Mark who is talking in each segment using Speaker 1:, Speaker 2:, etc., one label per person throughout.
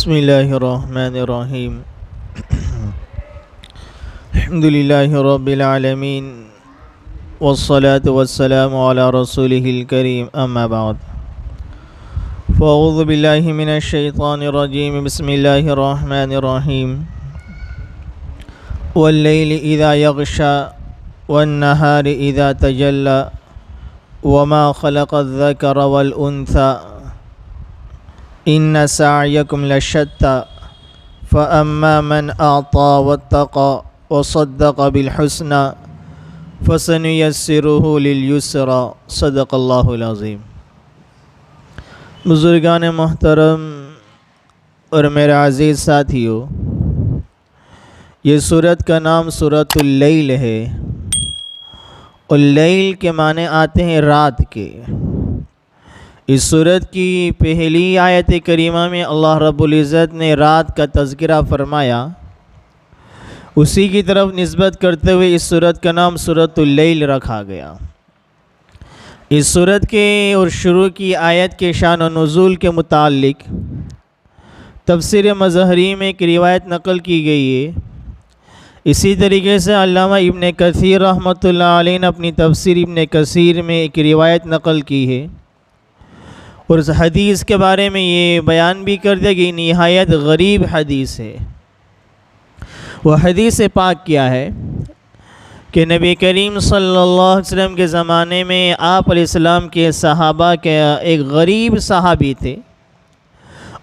Speaker 1: بسم اللہ الرحمن الرحیم الحمد للہ رب العالمین والصلاة والسلام علی رسولہ الکریم اما بعد فاعوذ باللہ من الشیطان الرجیم بسم اللہ الرحمن الرحیم واللیل اذا یغشا والنہار اذا تجلی وما خلق الذکر والانثى ان سعیکم لشتی فاما من اعطى واتقى وصدق بالحسنى فسنيسره لليسرى صدق اللہ العظیم۔ بزرگان محترم اور میرے عزیز ساتھیو، یہ سورت کا نام سورۃ اللیل ہے۔ اللیل کے معنی آتے ہیں رات کے۔ اس سورت کی پہلی آیت کریمہ میں اللہ رب العزت نے رات کا تذکرہ فرمایا، اسی کی طرف نسبت کرتے ہوئے اس سورت کا نام سورۃ اللیل رکھا گیا۔ اس سورت کے اور شروع کی آیت کے شان و نزول کے متعلق تفسیر مظہری میں ایک روایت نقل کی گئی ہے۔ اسی طریقے سے علامہ ابن کثیر رحمۃ اللہ علیہ نے اپنی تفسیر ابن کثیر میں ایک روایت نقل کی ہے، اور اس حدیث کے بارے میں یہ بیان بھی کر دیا کہ نہایت غریب حدیث ہے۔ وہ حدیث پاک کیا ہے کہ نبی کریم صلی اللہ علیہ وسلم کے زمانے میں آپ علیہ السلام کے صحابہ کے ایک غریب صحابی تھے۔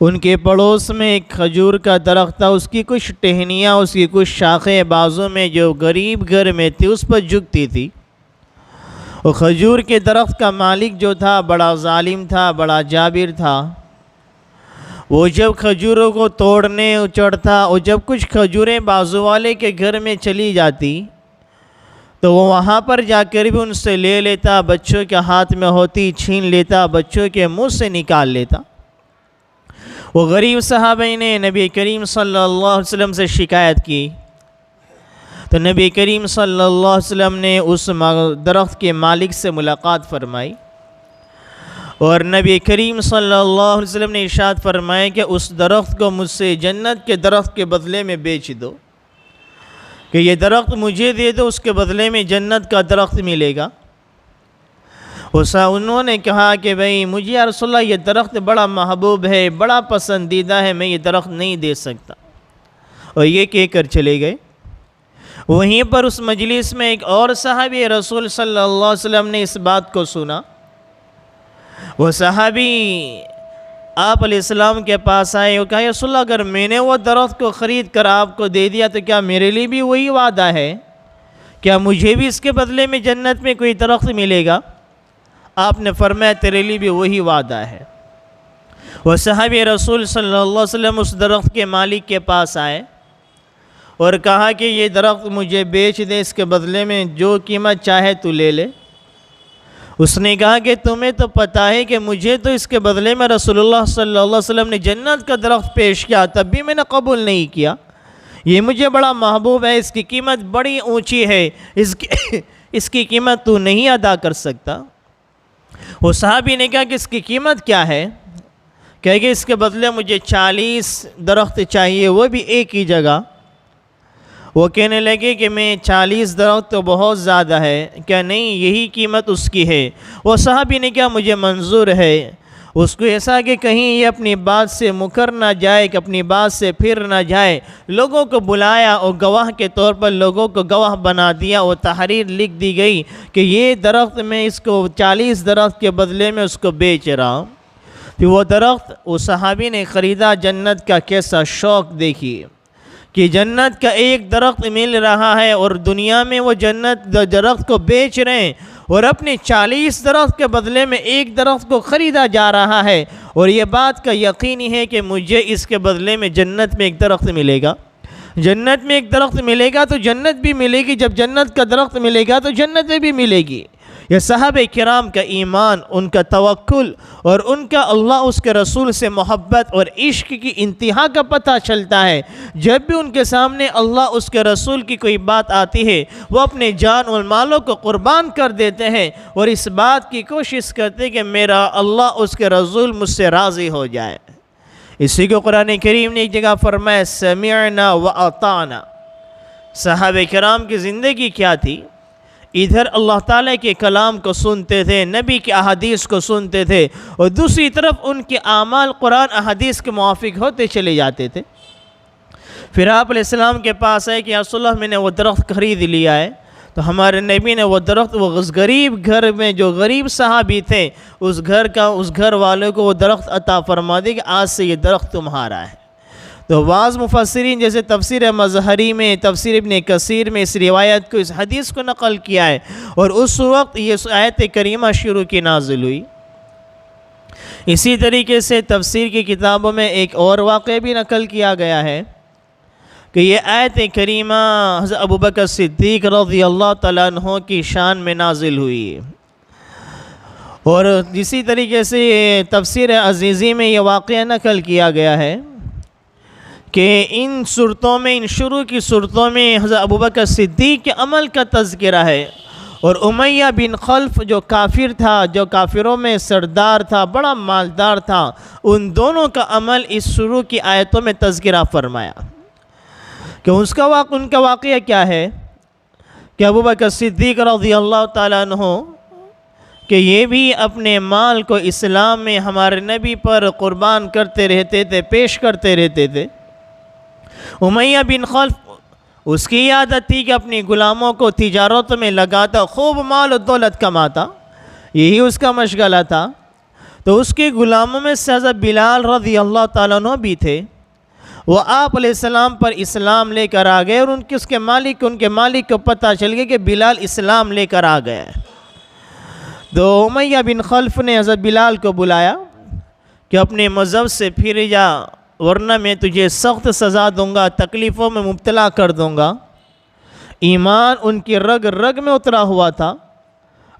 Speaker 1: ان کے پڑوس میں ایک کھجور کا درخت تھا، اس کی کچھ ٹہنیاں، اس کی کچھ شاخیں بازوں میں جو غریب گھر میں تھی اس پر جھکتی تھی۔ وہ کھجور کے درخت کا مالک جو تھا بڑا ظالم تھا، بڑا جابر تھا۔ وہ جب کھجوروں کو توڑنے چڑھتا اور جب کچھ کھجوریں بازو والے کے گھر میں چلی جاتی تو وہ وہاں پر جا کر بھی ان سے لے لیتا، بچوں کے ہاتھ میں ہوتی چھین لیتا، بچوں کے منہ سے نکال لیتا۔ وہ غریب صحابہ نے نبی کریم صلی اللہ علیہ وسلم سے شکایت کی تو نبی کریم صلی اللہ علیہ وسلم نے اس درخت کے مالک سے ملاقات فرمائی، اور نبی کریم صلی اللہ علیہ وسلم نے ارشاد فرمایا کہ اس درخت کو مجھ سے جنت کے درخت کے بدلے میں بیچ دو، کہ یہ درخت مجھے دے دو، اس کے بدلے میں جنت کا درخت ملے گا۔ انہوں نے کہا کہ بھئی مجھے یا رسول اللہ یہ درخت بڑا محبوب ہے، بڑا پسندیدہ ہے، میں یہ درخت نہیں دے سکتا، اور یہ کہہ کر چلے گئے۔ وہیں پر اس مجلس میں ایک اور صحابی رسول صلی اللہ علیہ وسلم نے اس بات کو سنا۔ وہ صحابی آپ علیہ السلام کے پاس آئے اور کہا یا رسول اللہ، اگر میں نے وہ درخت کو خرید کر آپ کو دے دیا تو کیا میرے لیے بھی وہی وعدہ ہے؟ کیا مجھے بھی اس کے بدلے میں جنت میں کوئی درخت ملے گا؟ آپ نے فرمایا تیرے لیے بھی وہی وعدہ ہے۔ وہ صحابی رسول صلی اللہ علیہ وسلم اس درخت کے مالک کے پاس آئے اور کہا کہ یہ درخت مجھے بیچ دے، اس کے بدلے میں جو قیمت چاہے تو لے لے۔ اس نے کہا کہ تمہیں تو پتہ ہے کہ مجھے تو اس کے بدلے میں رسول اللہ صلی اللہ علیہ وسلم نے جنت کا درخت پیش کیا، تب بھی میں نے قبول نہیں کیا۔ یہ مجھے بڑا محبوب ہے، اس کی قیمت بڑی اونچی ہے، اس کی قیمت تو نہیں ادا کر سکتا۔ وہ صحابی نے کہا کہ اس کی قیمت کیا ہے؟ کہے کہ اس کے بدلے مجھے 40 درخت چاہیے، وہ بھی ایک ہی جگہ۔ وہ کہنے لگے کہ میں 40 درخت تو بہت زیادہ ہے، کیا نہیں یہی قیمت اس کی ہے؟ وہ صحابی نے کہا مجھے منظور ہے۔ اس کو ایسا کہ کہیں یہ اپنی بات سے مکر نہ جائے، کہ اپنی بات سے پھر نہ جائے۔ لوگوں کو بلایا اور گواہ کے طور پر لوگوں کو گواہ بنا دیا، اور تحریر لکھ دی گئی کہ یہ درخت میں اس کو 40 درخت کے بدلے میں اس کو بیچ رہا ہوں۔ پھر وہ درخت وہ صحابی نے خریدا۔ جنت کا کیسا شوق دیکھیے کہ جنت کا ایک درخت مل رہا ہے اور دنیا میں وہ جنت درخت کو بیچ رہے ہیں، اور اپنے 40 درخت کے بدلے میں ایک درخت کو خریدا جا رہا ہے، اور یہ بات کا یقینی ہے کہ مجھے اس کے بدلے میں جنت میں ایک درخت ملے گا۔ جنت میں ایک درخت ملے گا تو جنت بھی ملے گی، جب جنت کا درخت ملے گا تو جنت بھی ملے گی۔ یہ صحابہ کرام کا ایمان، ان کا توکل اور ان کا اللہ اس کے رسول سے محبت اور عشق کی انتہا کا پتہ چلتا ہے۔ جب بھی ان کے سامنے اللہ اس کے رسول کی کوئی بات آتی ہے وہ اپنے جان اور مالوں کو قربان کر دیتے ہیں اور اس بات کی کوشش کرتے ہیں کہ میرا اللہ اس کے رسول مجھ سے راضی ہو جائے۔ اسی کو قرآن کریم نے ایک جگہ فرمایا سمعنا و اطعنا۔ صحابہ کرام کی زندگی کیا تھی؟ ادھر اللہ تعالیٰ کے کلام کو سنتے تھے، نبی کے احادیث کو سنتے تھے، اور دوسری طرف ان کے اعمال قرآن احادیث کے موافق ہوتے چلے جاتے تھے۔ پھر آپ علیہ السلام کے پاس ہے کہ یا رسول اللہ میں نے وہ درخت خرید لیا ہے، تو ہمارے نبی نے وہ درخت وہ غریب گھر میں جو غریب صحابی تھے اس گھر والوں کو وہ درخت عطا فرما دی کہ آج سے یہ درخت تمہارا ہے۔ تو بعض مفسرین جیسے تفسیر مظہری میں، تفسیر ابن کثیر میں اس روایت کو، اس حدیث کو نقل کیا ہے، اور اس وقت یہ آیت کریمہ شروع کی نازل ہوئی۔ اسی طریقے سے تفسیر کی کتابوں میں ایک اور واقعہ بھی نقل کیا گیا ہے کہ یہ آیت کریمہ حضرت ابوبکر صدیق رضی اللہ تعالیٰ عنہ کی شان میں نازل ہوئی، اور اسی طریقے سے تفسیر عزیزی میں یہ واقعہ نقل کیا گیا ہے کہ ان صورتوں میں، ان شروع کی صورتوں میں حضرت ابوبکر صدیق کے عمل کا تذکرہ ہے، اور امیہ بن خلف جو کافر تھا، جو کافروں میں سردار تھا، بڑا مالدار تھا، ان دونوں کا عمل اس شروع کی آیتوں میں تذکرہ فرمایا کہ ان کا واقعہ کیا ہے کہ ابوبکر صدیق رضی اللہ تعالیٰ عنہ کہ یہ بھی اپنے مال کو اسلام میں ہمارے نبی پر قربان کرتے رہتے تھے، پیش کرتے رہتے تھے۔ امیہ بن خلف اس کی عادت تھی کہ اپنی غلاموں کو تجارت میں لگاتا، خوب مال و دولت کماتا، یہی اس کا مشغلہ تھا۔ تو اس کے غلاموں میں سے حضرت بلال رضی اللہ تعالیٰ عنہ بھی تھے، وہ آپ علیہ السلام پر اسلام لے کر آ گئے، اور ان کے مالک کو پتہ چل گیا کہ بلال اسلام لے کر آ گئے۔ تو امیہ بن خلف نے حضرت بلال کو بلایا کہ اپنے مذہب سے پھر جا، ورنہ میں تجھے سخت سزا دوں گا، تکلیفوں میں مبتلا کر دوں گا۔ ایمان ان کی رگ رگ میں اترا ہوا تھا۔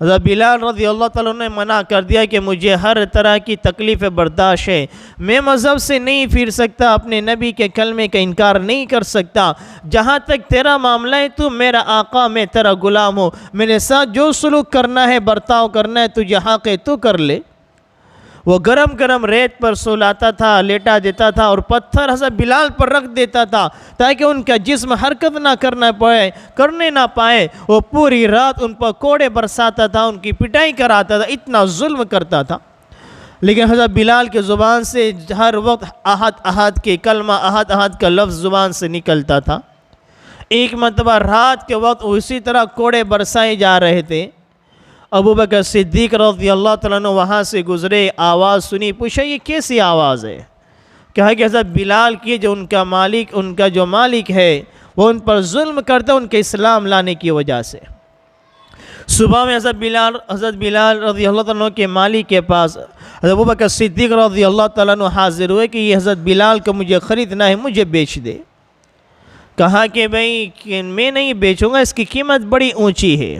Speaker 1: حضرت بلال رضی اللہ تعالیٰ نے منع کر دیا کہ مجھے ہر طرح کی تکلیف برداشت ہے، میں مذہب سے نہیں پھر سکتا، اپنے نبی کے کلمے کا انکار نہیں کر سکتا، جہاں تک تیرا معاملہ ہے تو میرا آقا، میں تیرا غلام ہوں، میرے ساتھ جو سلوک کرنا ہے، برتاؤ کرنا ہے، تجھے حق ہے تو کر لے۔ وہ گرم گرم ریت پر سلاتا تھا، لیٹا دیتا تھا، اور پتھر حضرت بلال پر رکھ دیتا تھا تاکہ ان کا جسم حرکت نہ کرنے نہ پائے۔ وہ پوری رات ان پر کوڑے برساتا تھا، ان کی پٹائی کراتا تھا، اتنا ظلم کرتا تھا، لیکن حضرت بلال کے زبان سے ہر وقت احد احد کے کلمہ، احد احد کا لفظ زبان سے نکلتا تھا۔ ایک مرتبہ رات کے وقت اسی طرح کوڑے برسائے جا رہے تھے، ابوبکر صدیق رضی اللہ تعالیٰ عنہ وہاں سے گزرے، آواز سنی، پوچھا یہ کیسی آواز ہے؟ کہا کہ حضرت بلال کی جو ان کا جو مالک ہے وہ ان پر ظلم کرتا ہے، ان کے اسلام لانے کی وجہ سے۔ صبح میں حضرت بلال رضی اللہ تعالیٰ عنہ کے مالک کے پاس حضرت ابوبکر صدیق رضی اللہ تعالیٰ عنہ حاضر ہوئے کہ یہ حضرت بلال کو مجھے خریدنا ہے، مجھے بیچ دے۔ کہا کہ بھائی میں نہیں بیچوں گا، اس کی قیمت بڑی اونچی ہے۔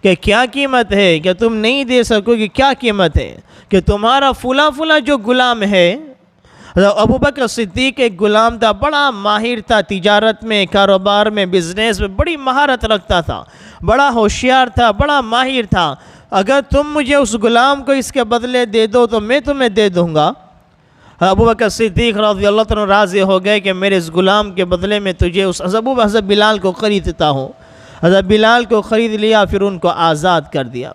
Speaker 1: کہ کیا قیمت ہے کہ تم نہیں دے سکو گے؟ کیا قیمت ہے کہ تمہارا فلاں جو غلام ہے، ابوبکر صدیق ایک غلام تھا، بڑا ماہر تھا تجارت میں، کاروبار میں، بزنس میں بڑی مہارت رکھتا تھا، بڑا ہوشیار تھا، بڑا ماہر تھا، اگر تم مجھے اس غلام کو اس کے بدلے دے دو تو میں تمہیں دے دوں گا۔ ابوبکر صدیق رضی اللہ عنہ راضی ہو گئے کہ میرے اس غلام کے بدلے میں تجھے اس حضرت بلال کو خریدتا ہوں۔ حضرت بلال کو خرید لیا، پھر ان کو آزاد کر دیا۔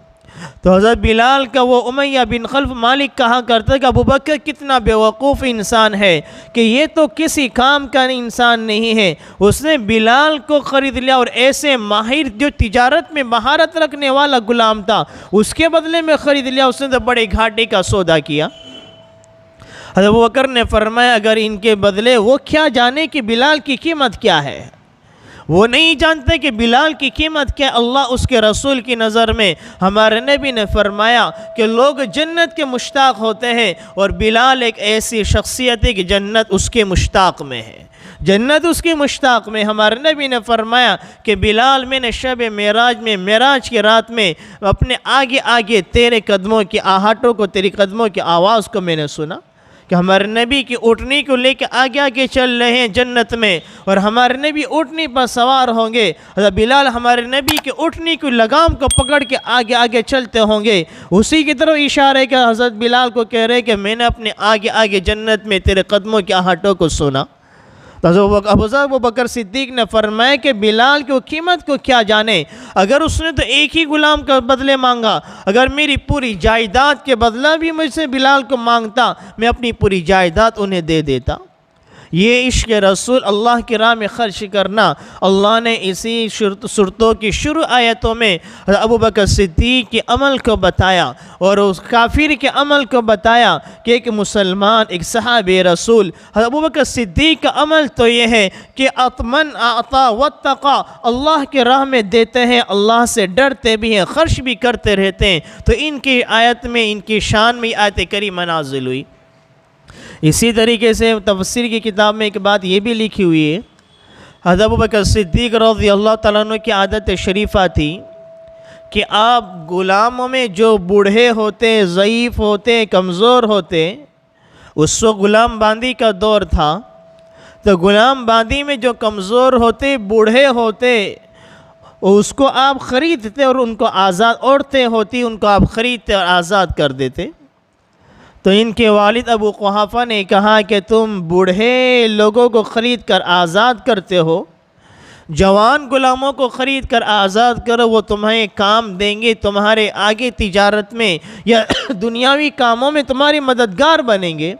Speaker 1: تو حضرت بلال کا وہ امیہ بن خلف مالک کہا کرتا کہ ابوبکر کتنا بیوقوف انسان ہے کہ یہ تو کسی کام کا انسان نہیں ہے، اس نے بلال کو خرید لیا، اور ایسے ماہر جو تجارت میں مہارت رکھنے والا غلام تھا اس کے بدلے میں خرید لیا، اس نے تو بڑے گھاٹے کا سودا کیا۔ حضرت ابوبکر نے فرمایا اگر ان کے بدلے وہ کیا جانے کہ بلال کی قیمت کیا ہے، وہ نہیں جانتے کہ بلال کی قیمت کیا۔ اللہ اس کے رسول کی نظر میں، ہمارے نبی نے فرمایا کہ لوگ جنت کے مشتاق ہوتے ہیں، اور بلال ایک ایسی شخصیت ہے کہ جنت اس کے مشتاق میں ہے، جنت اس کے مشتاق میں۔ ہمارے نبی نے فرمایا کہ بلال میں نے شب معراج کی رات میں اپنے آگے تیرے قدموں کی آہٹوں کو، تیری قدموں کی آواز کو میں نے سنا کہ ہمارے نبی کی اونٹنی کو لے کے آگے آگے چل رہے ہیں جنت میں، اور ہمارے نبی اونٹنی پر سوار ہوں گے، حضرت بلال ہمارے نبی کی اونٹنی کو لگام کو پکڑ کے آگے آگے چلتے ہوں گے۔ اسی کی طرف اشارہ ہے کہ حضرت بلال کو کہہ رہے کہ میں نے اپنے آگے آگے جنت میں تیرے قدموں کے آہٹوں کو سنا۔ تو ابو بکر صدیق نے فرمایا کہ بلال کی قیمت کو کیا جانے، اگر اس نے تو ایک ہی غلام کا بدلے مانگا، اگر میری پوری جائیداد کے بدلہ بھی مجھ سے بلال کو مانگتا، میں اپنی پوری جائیداد انہیں دے دیتا۔ یہ عشق رسول اللہ کی راہ میں خرچ کرنا اللہ نے اسی صورتوں کی شروع آیتوں میں ابو بکر صدیق کے عمل کو بتایا، اور اس کافر کے عمل کو بتایا کہ ایک مسلمان، ایک صحابی رسول ابو بکر صدیق کا عمل تو یہ ہے کہ اتمن اعطا واتقا، اللہ کے راہ میں دیتے ہیں، اللہ سے ڈرتے بھی ہیں، خرچ بھی کرتے رہتے ہیں۔ تو ان کی آیت میں، ان کی شان میں آیت کریمہ نازل ہوئی۔ اسی طریقے سے تفسیر کی کتاب میں ایک بات یہ بھی لکھی ہوئی ہے، حضرت ابو بکر صدیق رضی اللہ تعالیٰ عنہ کی عادت شریفہ تھی کہ آپ غلاموں میں جو بوڑھے ہوتے، ضعیف ہوتے، کمزور ہوتے، اس وقت غلام باندی کا دور تھا، تو غلام باندی میں جو کمزور ہوتے، بوڑھے ہوتے، اس کو آپ خریدتے اور ان کو آزاد، عورتیں ہوتی ان کو آپ خریدتے اور آزاد کر دیتے۔ تو ان کے والد ابو قحافہ نے کہا کہ تم بوڑھے لوگوں کو خرید کر آزاد کرتے ہو، جوان غلاموں کو خرید کر آزاد کرو، وہ تمہیں کام دیں گے، تمہارے آگے تجارت میں یا دنیاوی کاموں میں تمہاری مددگار بنیں گے۔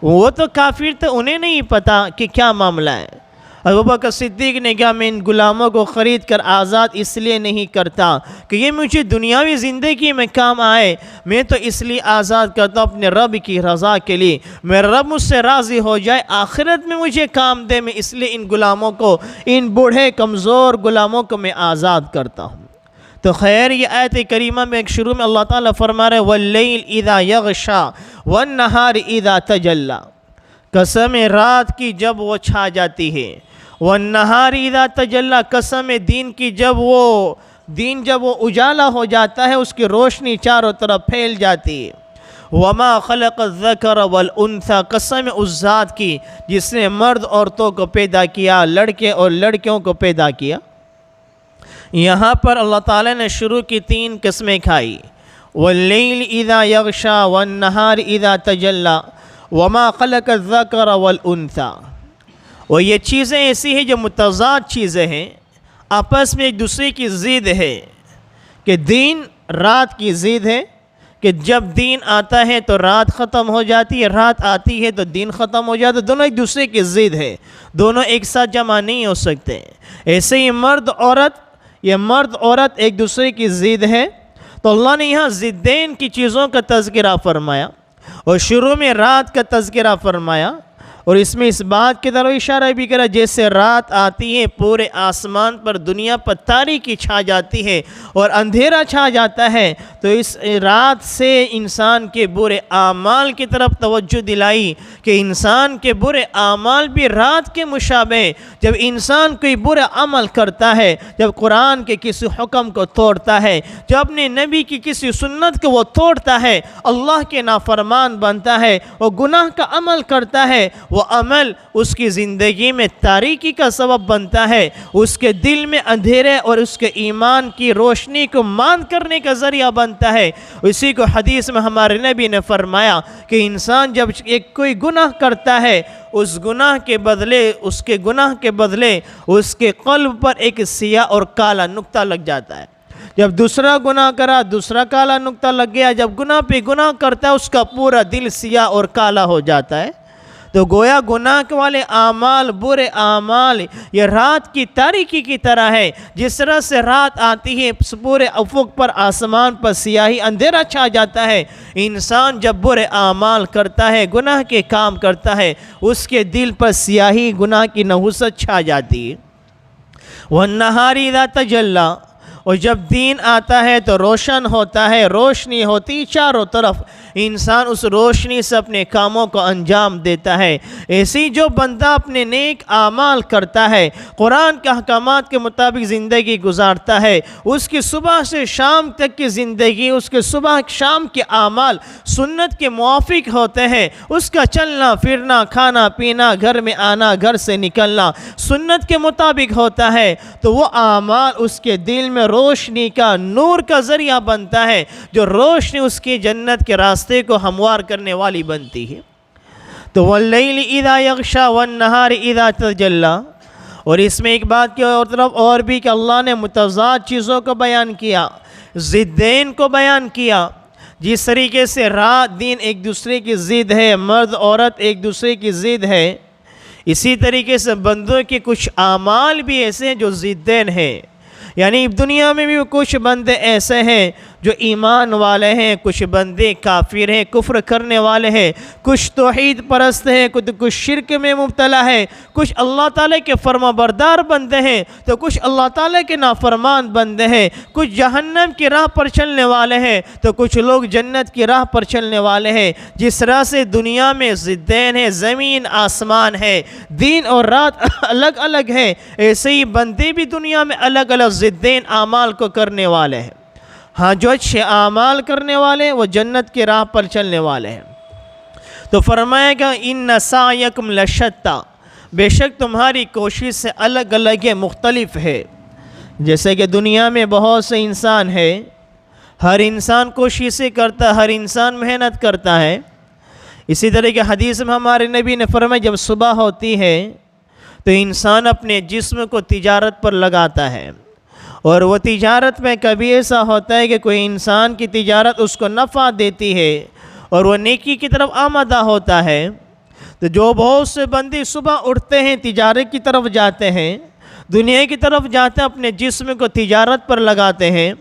Speaker 1: وہ تو کافر تھے، انہیں نہیں پتا کہ کیا معاملہ ہے۔ ابو بکر صدیق نے کہا میں ان غلاموں کو خرید کر آزاد اس لیے نہیں کرتا کہ یہ مجھے دنیاوی زندگی میں کام آئے، میں تو اس لیے آزاد کرتا ہوں اپنے رب کی رضا کے لیے، میرا رب مجھ سے راضی ہو جائے، آخرت میں مجھے کام دے، میں اس لیے ان غلاموں کو، ان بوڑھے کمزور غلاموں کو میں آزاد کرتا ہوں۔ تو خیر یہ آیت کریمہ میں ایک شروع میں اللہ تعالیٰ فرما رہے وَاللَّيْلِ إِذَا يَغْشَى وَالنَّهَارِ إِذَا تَجَلَّى، قسم رات کی جب وہ چھا جاتی ہے، وَالنَّهَارِ إِذَا تَجَلَّى، قسم دین کی جب وہ اجالا ہو جاتا ہے، اس کی روشنی چاروں طرف پھیل جاتی ہے، وَمَا خَلَقَ الذَّكَرَ وَالْأُنثَى، قسم اس ذات کی جس نے مرد عورتوں کو پیدا کیا، لڑکے اور لڑکیوں کو پیدا کیا۔ یہاں پر اللہ تعالیٰ نے شروع کی 3 قسمیں کھائی، وَاللَّيْلِ إِذَا يَغْشَى وَالنَّهَارِ إِذَا تَجَلَّى وَمَا خَلَقَ الذَّكَرَ وَالْأُنثَى۔ اور یہ چیزیں ایسی ہیں جو متضاد چیزیں ہیں، آپس میں ایک دوسرے کی ضد ہے، کہ دین رات کی ضد ہے، کہ جب دین آتا ہے تو رات ختم ہو جاتی ہے، رات آتی ہے تو دین ختم ہو جاتا ہے، دونوں ایک دوسرے کی ضد ہے، دونوں ایک ساتھ جمع نہیں ہو سکتے۔ ایسے ہی مرد عورت ایک دوسرے کی ضد ہے، تو اللہ نے یہاں ضدین کی چیزوں کا تذکرہ فرمایا، اور شروع میں رات کا تذکرہ فرمایا، اور اس میں اس بات کی طرف اشارہ بھی کرا جیسے رات آتی ہے پورے آسمان پر، دنیا پر تاریکی چھا جاتی ہے اور اندھیرا چھا جاتا ہے، تو اس رات سے انسان کے برے اعمال کی طرف توجہ دلائی کہ انسان کے برے اعمال بھی رات کے مشابہ، جب انسان کوئی برا عمل کرتا ہے، جب قرآن کے کسی حکم کو توڑتا ہے، جب اپنے نبی کی کسی سنت کو وہ توڑتا ہے، اللہ کے نافرمان بنتا ہے، وہ گناہ کا عمل کرتا ہے، وہ عمل اس کی زندگی میں تاریکی کا سبب بنتا ہے، اس کے دل میں اندھیرے اور اس کے ایمان کی روشنی کو ماند کرنے کا ذریعہ بنتا ہے۔ اسی کو حدیث میں ہمارے نبی نے فرمایا کہ انسان جب کوئی گناہ کرتا ہے، اس گناہ کے بدلے اس کے قلب پر ایک سیاہ اور کالا نقطہ لگ جاتا ہے۔ جب دوسرا گناہ کرا، دوسرا کالا نقطہ لگ گیا، جب گناہ پہ گناہ کرتا ہے اس کا پورا دل سیاہ اور کالا ہو جاتا ہے۔ تو گویا گناہ والے اعمال، برے اعمال یہ رات کی تاریکی کی طرح ہے، جس طرح سے رات آتی ہے پورے افق پر، آسمان پر سیاہی اندھیرا چھا جاتا ہے، انسان جب برے اعمال کرتا ہے، گناہ کے کام کرتا ہے، اس کے دل پر سیاہی گناہ کی نحوست چھا جاتی ہے۔ وَالنَّهَارِ إِذَا تَجَلَّى، اور جب دین آتا ہے تو روشن ہوتا ہے، روشنی ہوتی چاروں طرف، انسان اس روشنی سے اپنے کاموں کو انجام دیتا ہے۔ ایسی جو بندہ اپنے نیک اعمال کرتا ہے، قرآن کے احکامات کے مطابق زندگی گزارتا ہے، اس کی صبح سے شام تک کی زندگی، اس کے صبح شام کے اعمال سنت کے موافق ہوتے ہیں، اس کا چلنا پھرنا، کھانا پینا، گھر میں آنا، گھر سے نکلنا سنت کے مطابق ہوتا ہے، تو وہ اعمال اس کے دل میں روشنی کا، نور کا ذریعہ بنتا ہے، جو روشنی اس کی جنت کے راستے کو ہموار کرنے والی بنتی ہے۔ تو واللیل اذا یغشا والنہار اذا تجلی، اور اس میں ایک بات کی اور طرف اور بھی کہ اللہ نے متضاد چیزوں کو بیان کیا، ضدین کو بیان کیا۔ جس طریقے سے رات دن ایک دوسرے کی ضد ہے، مرد عورت ایک دوسرے کی ضد ہے، اسی طریقے سے بندوں کے کچھ اعمال بھی ایسے ہیں جو ضدین ہیں۔ یعنی دنیا میں بھی کچھ بندے ایسے ہیں جو ایمان والے ہیں، کچھ بندے کافر ہیں، کفر کرنے والے ہیں، کچھ توحید پرست ہیں، کچھ شرک میں مبتلا ہے، کچھ اللہ تعالیٰ کے فرما بردار بندے ہیں تو کچھ اللہ تعالیٰ کے نافرمان بندے ہیں، کچھ جہنم کی راہ پر چلنے والے ہیں تو کچھ لوگ جنت کی راہ پر چلنے والے ہیں۔ جس طرح سے دنیا میں ضدین ہیں، زمین آسمان ہے، دن اور رات الگ الگ ہے، ایسے ہی بندے بھی دنیا میں الگ الگ ضدین اعمال کو کرنے والے ہیں۔ ہاں جو اچھے اعمال کرنے والے وہ جنت کی راہ پر چلنے والے ہیں۔ تو فرمایا کہ ان سعیکم لشتی، بے شک تمہاری کوشش سے الگ الگ ہے، مختلف ہے۔ جیسے کہ دنیا میں بہت سے انسان ہے، ہر انسان کوششیں کرتا ہے، ہر انسان محنت کرتا ہے۔ اسی طرح کے حدیث میں ہمارے نبی نے فرمایا جب صبح ہوتی ہے تو انسان اپنے جسم کو تجارت پر لگاتا ہے، اور وہ تجارت میں کبھی ایسا ہوتا ہے کہ کوئی انسان کی تجارت اس کو نفع دیتی ہے اور وہ نیکی کی طرف آمادہ ہوتا ہے۔ تو جو بہت سے بندے صبح اٹھتے ہیں، تجارت کی طرف جاتے ہیں، دنیا کی طرف جاتے ہیں، اپنے جسم کو تجارت پر لگاتے ہیں،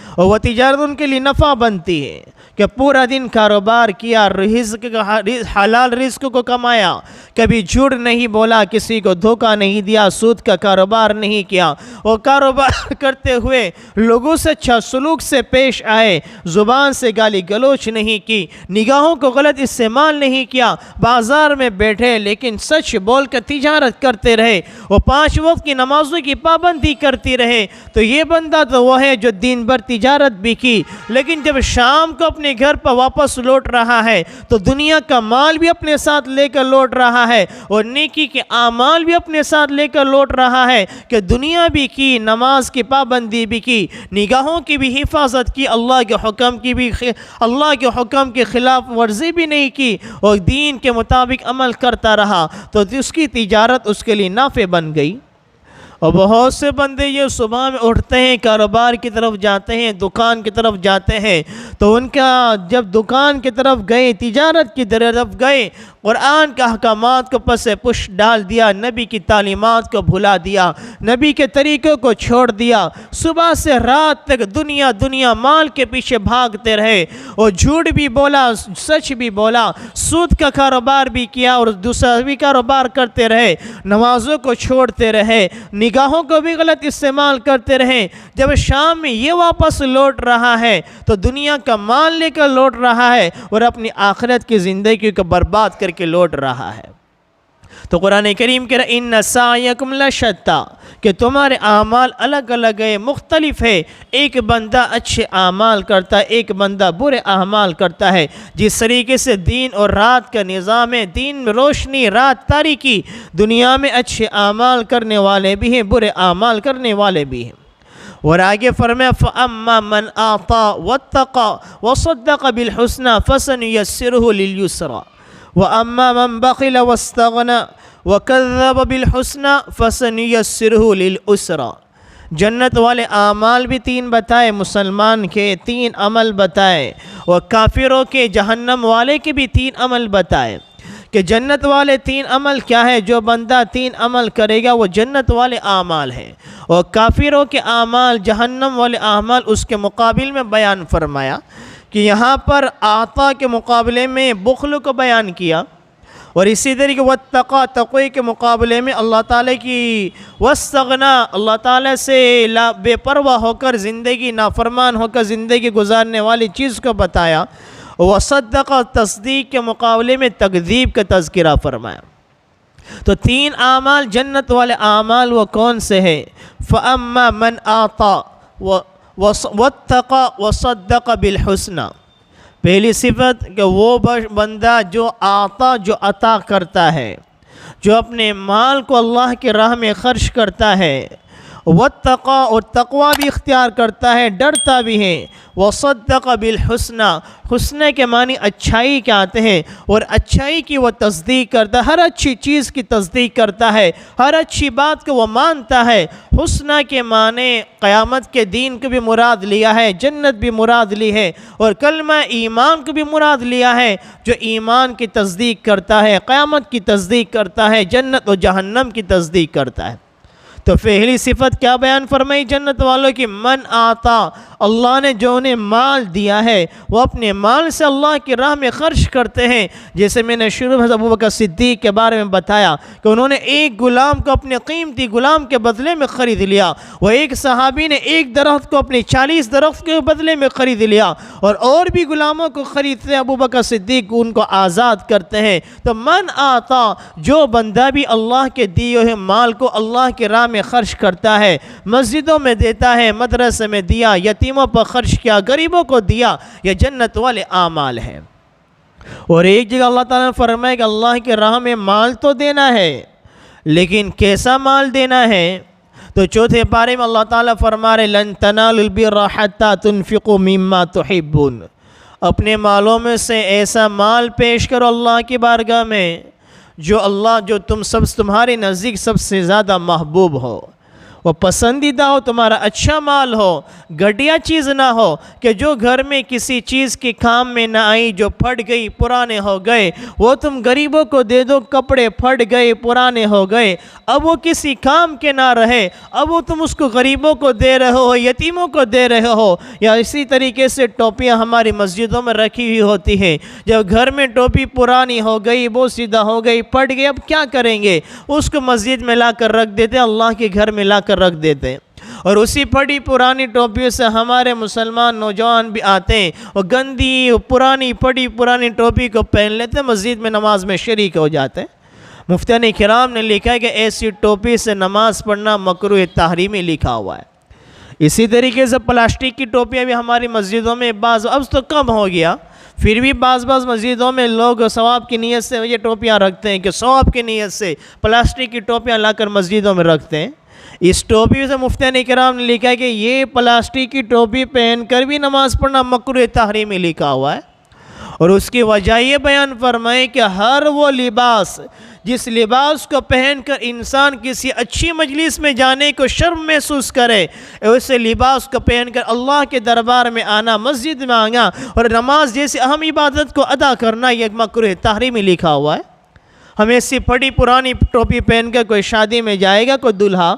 Speaker 1: اور وہ تجارت ان کے لیے نفع بنتی ہے کہ پورا دن کاروبار کیا، حلال رزق کو کمایا، کبھی جھوٹ نہیں بولا، کسی کو دھوکہ نہیں دیا، سود کا کاروبار نہیں کیا، اور کاروبار کرتے ہوئے لوگوں سے اچھا سلوک سے پیش آئے، زبان سے گالی گلوچ نہیں کی، نگاہوں کو غلط استعمال نہیں کیا، بازار میں بیٹھے لیکن سچ بول کر تجارت کرتے رہے، وہ 5 وقت کی نمازوں کی پابندی کرتی رہے، تو یہ بندہ تو وہ ہے جو دن بھر تجارت بھی کی، لیکن جب شام کو اپنے گھر پر واپس لوٹ رہا ہے تو دنیا کا مال بھی اپنے ساتھ لے کر لوٹ رہا ہے، اور نیکی کے اعمال بھی اپنے ساتھ لے کر لوٹ رہا ہے کہ دنیا بھی کی، نماز کی پابندی بھی کی، نگاہوں کی بھی حفاظت کی، اللہ کے حکم کی خلاف ورزی بھی نہیں کی، اور دین کے مطابق عمل کرتا رہا، تو اس کی تجارت اس کے لیے نافع بن گئی۔ اور بہت سے بندے یہ صبح میں اٹھتے ہیں، کاروبار کی طرف جاتے ہیں، دکان کی طرف جاتے ہیں، تو ان کا جب دکان کی طرف گئے، تجارت کی طرف گئے، قرآن کے احکامات کو پس پش ڈال دیا، نبی کی تعلیمات کو بھلا دیا، نبی کے طریقوں کو چھوڑ دیا، صبح سے رات تک دنیا مال کے پیچھے بھاگتے رہے، اور جھوٹ بھی بولا، سچ بھی بولا، سود کا کاروبار بھی کیا، اور دوسرا بھی کاروبار کرتے رہے، نمازوں کو چھوڑتے رہے، نگاہوں کو بھی غلط استعمال کرتے رہے، جب شام میں یہ واپس لوٹ رہا ہے تو دنیا کا مال لے کر لوٹ رہا ہے، اور اپنی آخرت کی زندگی کو برباد کر کے لوٹ رہا ہے۔ تو قرآن کریم کہہ رہا ہے ان سعیکم لشتی، کہ تمہارے اعمال الگ الگ ہے، مختلف ہے، ایک بندہ اچھے اعمال کرتا ہے، ایک بندہ برے اعمال کرتا ہے۔ جس طریقے سے دن اور رات کا نظام ہے، دن میں روشنی، رات تاریکی، دنیا میں اچھے اعمال کرنے والے بھی ہیں، برے اعمال کرنے والے بھی ہیں۔ اور آگے فرمایا فَأَمَّا مَنْ أَعْطَى وَاتَّقَى وَصَدَّقَ بِالْحُسْنَى فَسَنُيَسِّرُهُ لِلْيُسْرَى وَأَمَّا مَنْ بَخِلَ وَاسْتَغْنَى وَكَذَّبَ بِالْحُسْنَى فَسَنُيَسِّرُهُ لِلْعُسْرَى۔ جنت والے اعمال بھی 3 بتائے، مسلمان کے 3 عمل بتائے، اور کافروں کے، جہنم والے کے بھی 3 عمل بتائے کہ جنت والے 3 عمل کیا ہے۔ جو بندہ 3 عمل کرے گا وہ جنت والے اعمال ہیں، اور کافروں کے اعمال، جہنم والے اعمال اس کے مقابل میں بیان فرمایا کہ یہاں پر عطا کے مقابلے میں بخل کو بیان کیا، اور اسی طریقے واتقا، تقوی کے مقابلے میں اللہ تعالیٰ کی واستغنا، اللہ تعالیٰ سے بے پرواہ ہو کر زندگی، نافرمان ہو کر زندگی گزارنے والی چیز کو بتایا، وصدق تصدیق کے مقابلے میں تکذیب کا تذکرہ فرمایا۔ تو 3 اعمال جنت والے اعمال وہ کون سے ہیں؟ فَأَمَّا مَنْ آتَى وَاتَّقَى وَصَدَّقَ بِالْحُسْنَى، پہلی صفت کہ وہ بندہ جو جو عطا کرتا ہے، جو اپنے مال کو اللہ کے راہ میں خرچ کرتا ہے، وَاتَّقَى اور تقوی بھی اختیار کرتا ہے، ڈرتا بھی ہے، وَصَدَّقَ بِالْحُسْنَى، حسنہ کے معنی اچھائی کے آتے ہیں، اور اچھائی کی وہ تصدیق کرتا ہے، ہر اچھی چیز کی تصدیق کرتا ہے، ہر اچھی بات کو وہ مانتا ہے۔ حسنہ کے معنی قیامت کے دین کو بھی مراد لیا ہے، جنت بھی مراد لی ہے، اور کلمہ ایمان کو بھی مراد لیا ہے، جو ایمان کی تصدیق کرتا ہے، قیامت کی تصدیق کرتا ہے، جنت و جہنم کی تصدیق کرتا ہے۔ تو پہلی صفت کیا بیان فرمائی جنت والوں کی؟ من آتا، اللہ نے جو انہیں مال دیا ہے وہ اپنے مال سے اللہ کی راہ میں خرچ کرتے ہیں۔ جیسے میں نے شروع میں ابوبکر صدیق کے بارے میں بتایا کہ انہوں نے ایک غلام کو اپنے قیمتی غلام کے بدلے میں خرید لیا، وہ ایک صحابی نے ایک درخت کو اپنے 40 درخت کے بدلے میں خرید لیا، اور بھی غلاموں کو خریدتے ہیں، ابوبکر صدیق ان کو آزاد کرتے ہیں۔ تو من آتا، جو بندہ بھی اللہ کے دیے ہوئے مال کو اللہ کے راہ میں خرچ کرتا ہے، مسجدوں میں دیتا ہے، مدرسے میں دیا، یتیموں پر خرچ کیا، غریبوں کو دیا، یہ جنت والے اعمال ہیں۔ اور ایک جگہ اللہ تعالیٰ نے فرمایا کہ اللہ کی راہ میں مال تو دینا ہے، لیکن کیسا مال دینا ہے؟ تو چوتھے پارے میں اللہ تعالیٰ فرما رہے لن تنالوا البر حتى تنفقوا مما تحبون، اپنے مالوں میں سے ایسا مال پیش کرو اللہ کی بارگاہ میں جو تمہارے نزدیک سب سے زیادہ محبوب ہو، وہ پسندیدہ ہو، تمہارا اچھا مال ہو، گھٹیا چیز نہ ہو کہ جو گھر میں کسی چیز کی کام میں نہ آئی، جو پھٹ گئی، پرانے ہو گئے، وہ تم غریبوں کو دے دو، کپڑے پھٹ گئے، پرانے ہو گئے، اب وہ کسی کام کے نہ رہے، اب وہ تم اس کو غریبوں کو دے رہے ہو، یتیموں کو دے رہے ہو۔ یا اسی طریقے سے ٹوپیاں ہماری مسجدوں میں رکھی ہوئی ہوتی ہیں، جب گھر میں ٹوپی پرانی ہو گئی، بوسیدہ ہو گئی، پھٹ گئی، اب کیا کریں گے؟ اس کو مسجد میں لا کر رکھ دیتے، اللہ کے گھر میں لا کر رکھ دیتے، اور اسی پھٹی پرانی ٹوپیوں سے ہمارے مسلمان نوجوان بھی آتے ہیں، اور گندی پرانی پھٹی پرانی ٹوپی کو پہن لیتے، مسجد میں نماز میں شریک ہو جاتے ہیں۔ مفتیان کرام نے لکھا ہے کہ ایسی ٹوپی سے نماز پڑھنا مکروہ تحریمی لکھا ہوا ہے۔ اسی طریقے سے پلاسٹک کی ٹوپیاں بھی ہماری مسجدوں میں اب تو کم ہو گیا، پھر بھی بعض مسجدوں میں لوگ ثواب کی نیت سے یہ ٹوپیاں رکھتے ہیں، کہ ثواب کی نیت سے پلاسٹک کی ٹوپیاں لا کر مسجدوں میں رکھتے ہیں۔ اس ٹوپی سے مفتیان کرام نے لکھا ہے کہ یہ پلاسٹک کی ٹوپی پہن کر بھی نماز پڑھنا مکروہ تحریمی لکھا ہوا ہے، اور اس کی وجہ یہ بیان فرمائے کہ ہر وہ لباس جس لباس کو پہن کر انسان کسی اچھی مجلس میں جانے کو شرم محسوس کرے، اسے لباس کو پہن کر اللہ کے دربار میں آنا، مسجد میں آنا اور نماز جیسی اہم عبادت کو ادا کرنا، یہ مکروہ تحریمی لکھا ہوا ہے۔ ہم ایسی پھٹی پرانی ٹوپی پہن کر کوئی شادی میں جائے گا کوئی دلہا،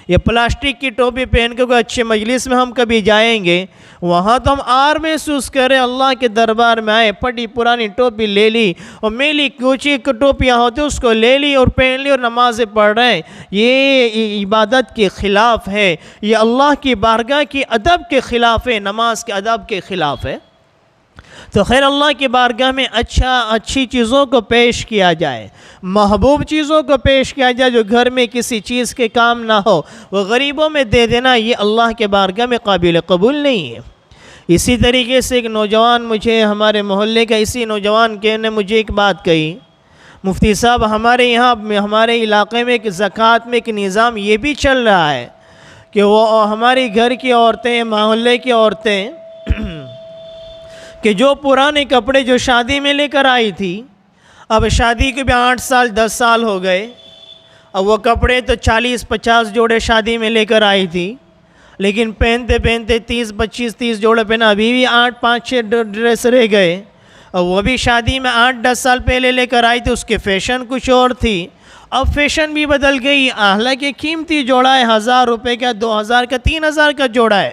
Speaker 1: یہ پلاسٹک کی ٹوپی پہن کے کوئی اچھے مجلس میں ہم کبھی جائیں گے، وہاں تو ہم آر محسوس کریں، اللہ کے دربار میں آئے، پھٹی پرانی ٹوپی لے لی، اور میلی کوچی ٹوپیاں ہوتی اس کو لے لی اور پہن لی اور نمازیں پڑھ رہے ہیں، یہ عبادت کے خلاف ہے، یہ اللہ کی بارگاہ کی ادب کے خلاف ہے، نماز کے ادب کے خلاف ہے۔ تو خیر اللہ کی بارگاہ میں اچھی چیزوں کو پیش کیا جائے، محبوب چیزوں کو پیش کیا جائے، جو گھر میں کسی چیز کے کام نہ ہو، وہ غریبوں میں دے دینا، یہ اللہ کے بارگاہ میں قابل قبول نہیں ہے۔ اسی طریقے سے ایک نوجوان مجھے ہمارے محلے کا اسی نوجوان نے مجھے ایک بات کہی، مفتی صاحب ہمارے یہاں ہمارے علاقے میں ایک زکوٰۃ میں ایک نظام یہ بھی چل رہا ہے کہ وہ ہماری گھر کی عورتیں، محلے کی عورتیں کہ جو پرانے کپڑے جو شادی میں لے کر آئی تھی، اب شادی کے بھی 8 سال 10 سال ہو گئے، اب وہ کپڑے تو 40-50 جوڑے شادی میں لے کر آئی تھی، لیکن پہنتے 30 جوڑے پہنا، ابھی بھی 8-5-6 ڈریس رہ گئے، اور وہ بھی شادی میں 8-10 سال پہلے لے کر آئی تھی، اس کے فیشن کچھ اور تھی، اب فیشن بھی بدل گئی، حالانکہ قیمتی جوڑا ہے، 1000 روپے کا، 2000 کا، 3000 کا جوڑا ہے،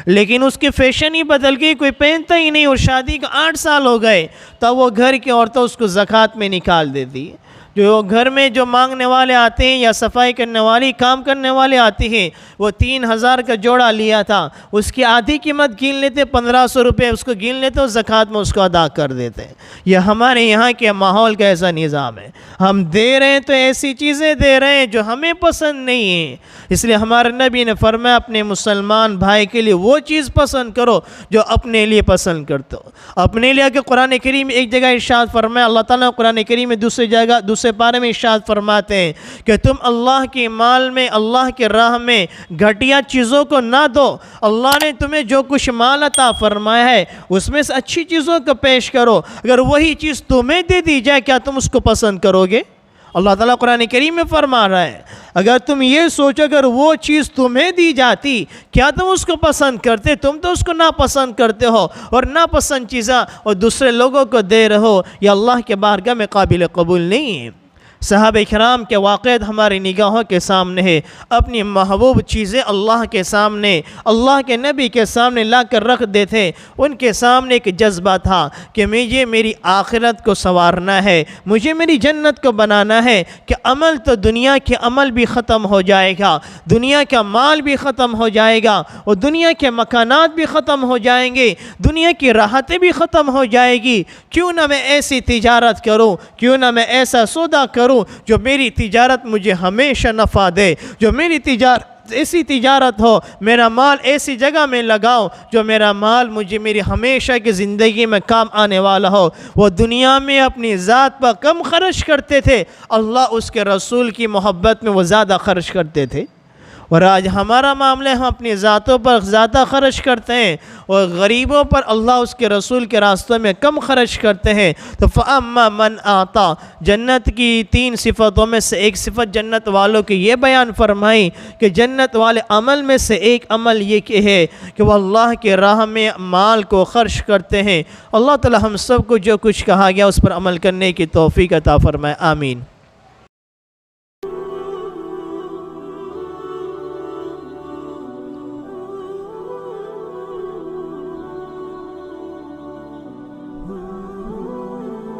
Speaker 1: لیکن اس کی فیشن ہی بدل گئی، کوئی پہنتا ہی نہیں، اور شادی کا 8 سال ہو گئے، تب وہ گھر کی عورتیں اس کو زکوٰۃ میں نکال دیتی۔ جو گھر میں جو مانگنے والے آتے ہیں یا صفائی کرنے والی کام کرنے والے آتے ہیں، وہ 3000 کا جوڑا لیا تھا، اس کی آدھی قیمت گن لیتے، 1500 روپے اس کو گن لیتے اور زکوٰۃ میں اس کو ادا کر دیتے ہیں۔ یہ ہمارے یہاں کے ماحول کا ایسا نظام ہے، ہم دے رہے ہیں تو ایسی چیزیں دے رہے ہیں جو ہمیں پسند نہیں ہیں۔ اس لیے ہمارے نبی نے فرمایا اپنے مسلمان بھائی کے لیے وہ چیز پسند کرو جو اپنے لیے پسند کرتے ہو۔ اپنے لیے کہ قرآن کریم ایک جگہ ارشاد فرمایا، اللہ تعالیٰ قرآن کریم میں دوسری جگہ دوسرے پارے میں ارشاد فرماتے ہیں کہ تم اللہ کے مال میں، اللہ کے راہ میں گھٹیا چیزوں کو نہ دو۔ اللہ نے تمہیں جو کچھ مال عطا فرمایا ہے اس میں سے اچھی چیزوں کو پیش کرو۔ اگر وہی چیز تمہیں دے دی جائے کیا تم اس کو پسند کرو گے؟ اللہ تعالیٰ قرآن کریم میں فرما رہا ہے اگر تم یہ سوچو اگر وہ چیز تمہیں دی جاتی کیا تم اس کو پسند کرتے؟ تم تو اس کو ناپسند کرتے ہو، اور ناپسند چیزیں اور دوسرے لوگوں کو دے رہے ہو، یہ اللہ کے بارگاہ میں قابل قبول نہیں ہے۔ صحابہ کرام کے واقعات ہماری نگاہوں کے سامنے ہے، اپنی محبوب چیزیں اللہ کے سامنے، اللہ کے نبی کے سامنے لا کر رکھ دیتے۔ ان کے سامنے ایک جذبہ تھا کہ مجھے میری آخرت کو سنوارنا ہے، مجھے میری جنت کو بنانا ہے، کہ عمل تو دنیا کے عمل بھی ختم ہو جائے گا، دنیا کا مال بھی ختم ہو جائے گا، اور دنیا کے مکانات بھی ختم ہو جائیں گے، دنیا کی راحتیں بھی ختم ہو جائے گی، کیوں نہ میں ایسی تجارت کروں، کیوں نہ میں ایسا سودا کروں جو میری تجارت مجھے ہمیشہ نفع دے، جو میری تجارت ایسی تجارت ہو، میرا مال ایسی جگہ میں لگاؤ جو میرا مال مجھے میری ہمیشہ کی زندگی میں کام آنے والا ہو۔ وہ دنیا میں اپنی ذات پر کم خرچ کرتے تھے، اللہ اس کے رسول کی محبت میں وہ زیادہ خرچ کرتے تھے۔ اور آج ہمارا معاملہ ہم اپنی ذاتوں پر زیادہ خرچ کرتے ہیں اور غریبوں پر اللہ اس کے رسول کے راستوں میں کم خرچ کرتے ہیں۔ تو فَأَمَّا مَنْ آتا، جنت کی 3 صفتوں میں سے ایک صفت جنت والوں کی یہ بیان فرمائی کہ جنت والے عمل میں سے ایک عمل یہ کہ ہے کہ وہ اللہ کے راہ میں مال کو خرچ کرتے ہیں۔ اللہ تعالی ہم سب کو جو کچھ کہا گیا اس پر عمل کرنے کی توفیق عطا فرمائے، آمین۔